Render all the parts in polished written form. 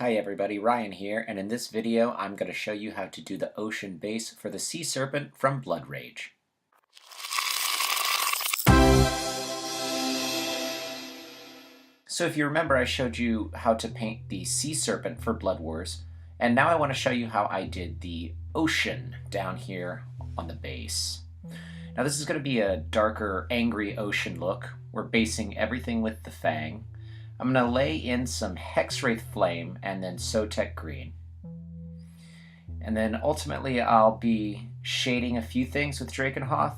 Hi everybody, Ryan here, and in this video I'm going to show you how to do the ocean base for the Sea Serpent from Blood Rage. So if you remember, I showed you how to paint the Sea Serpent for Blood Wars, and now I want to show you how I did the ocean down here on the base. Now this is going to be a darker, angry ocean look. We're basing everything with the Fang. I'm going to lay in some Hexwraith Flame and then Sotek Green. And then ultimately I'll be shading a few things with Drakenhof,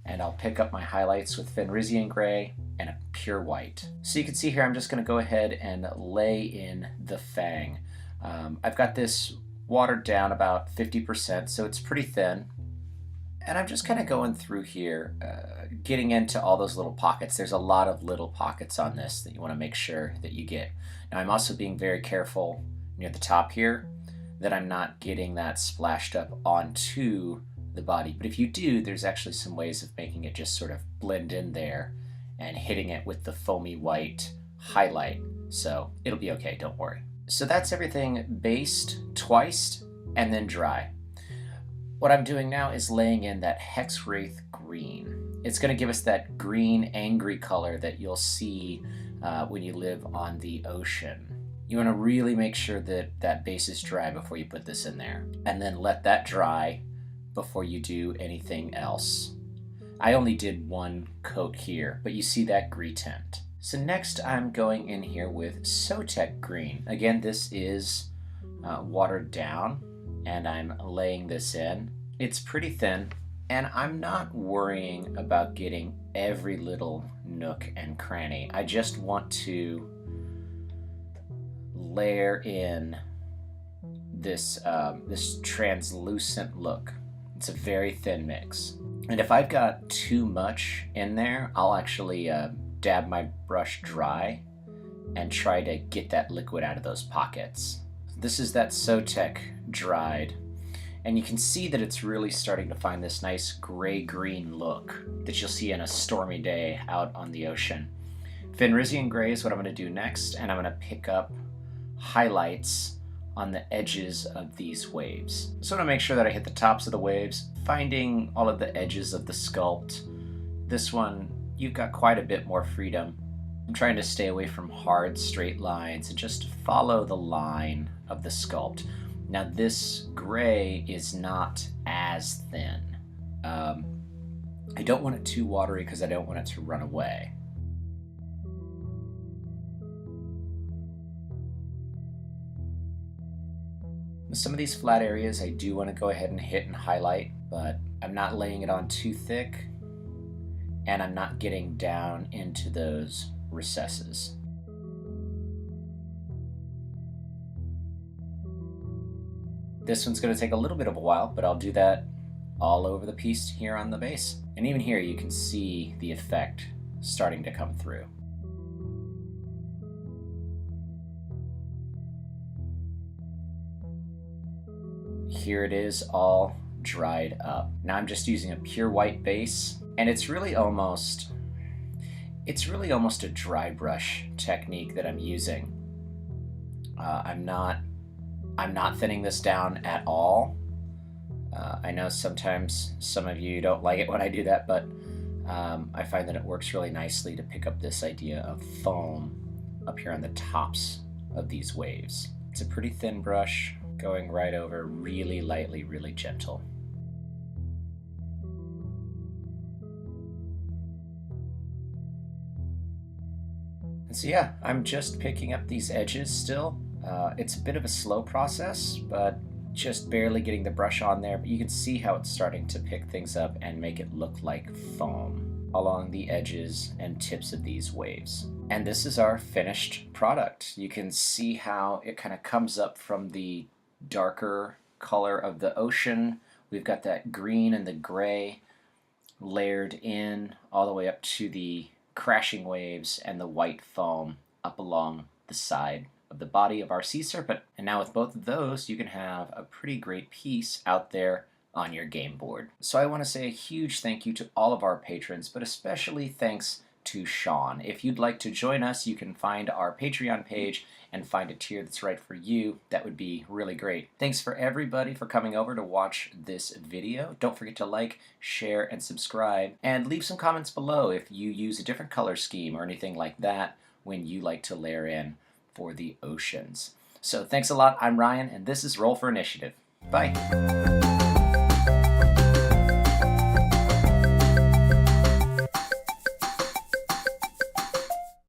and I'll pick up my highlights with Fenrisian Grey and a pure white. So you can see here I'm just going to go ahead and lay in the Fang. I've got this watered down about 50%, so it's pretty thin. And I'm just kind of going through here, getting into all those little pockets. There's a lot of little pockets on this that you want to make sure that you get. Now I'm also being very careful near the top here that I'm not getting that splashed up onto the body. But if you do, there's actually some ways of making it just sort of blend in there and hitting it with the foamy white highlight. So it'll be okay, don't worry. So that's everything based, twice, and then dry. What I'm doing now is laying in that Hexwraith Green. It's going to give us that green, angry color that you'll see when you live on the ocean. You want to really make sure that that base is dry before you put this in there, and then let that dry before you do anything else. I only did one coat here, but you see that green tint. So next I'm going in here with Sotek Green. Again, this is watered down, and I'm laying this in. It's pretty thin, and I'm not worrying about getting every little nook and cranny. I just want to layer in this, this translucent look. It's a very thin mix. And if I've got too much in there, I'll actually dab my brush dry and try to get that liquid out of those pockets. This is that Sotek dried, and you can see that it's really starting to find this nice gray-green look that you'll see in a stormy day out on the ocean. Fenrisian Grey is what I'm going to do next, and I'm going to pick up highlights on the edges of these waves. So I want to make sure that I hit the tops of the waves, finding all of the edges of the sculpt. This one, you've got quite a bit more freedom. I'm trying to stay away from hard, straight lines and just follow the line of the sculpt. Now this gray is not as thin. I don't want it too watery because I don't want it to run away. Some of these flat areas I do want to go ahead and hit and highlight, but I'm not laying it on too thick, and I'm not getting down into those recesses. This one's going to take a little bit of a while, but I'll do that all over the piece here on the base. And even here you can see the effect starting to come through. Here it is all dried up. Now I'm just using a pure white base, and it's really almost a dry brush technique that I'm using. I'm not thinning this down at all. I know sometimes some of you don't like it when I do that, but I find that it works really nicely to pick up this idea of foam up here on the tops of these waves. It's a pretty thin brush, going right over really lightly, really gentle. And so yeah, I'm just picking up these edges still. It's a bit of a slow process, but just barely getting the brush on there, but you can see how it's starting to pick things up and make it look like foam along the edges and tips of these waves. And this is our finished product. You can see how it kind of comes up from the darker color of the ocean. We've got that green and the gray layered in all the way up to the crashing waves and the white foam up along the side of the body of our Sea Serpent. And now with both of those, you can have a pretty great piece out there on your game board. So I want to say a huge thank you to all of our patrons, but especially thanks to Sean. If you'd like to join us, you can find our Patreon page and find a tier that's right for you. That would be really great. Thanks for everybody for coming over to watch this video. Don't forget to like, share, and subscribe. And leave some comments below if you use a different color scheme or anything like that when you like to layer in for the oceans. So thanks a lot. I'm Ryan, and this is Roll for Initiative. Bye.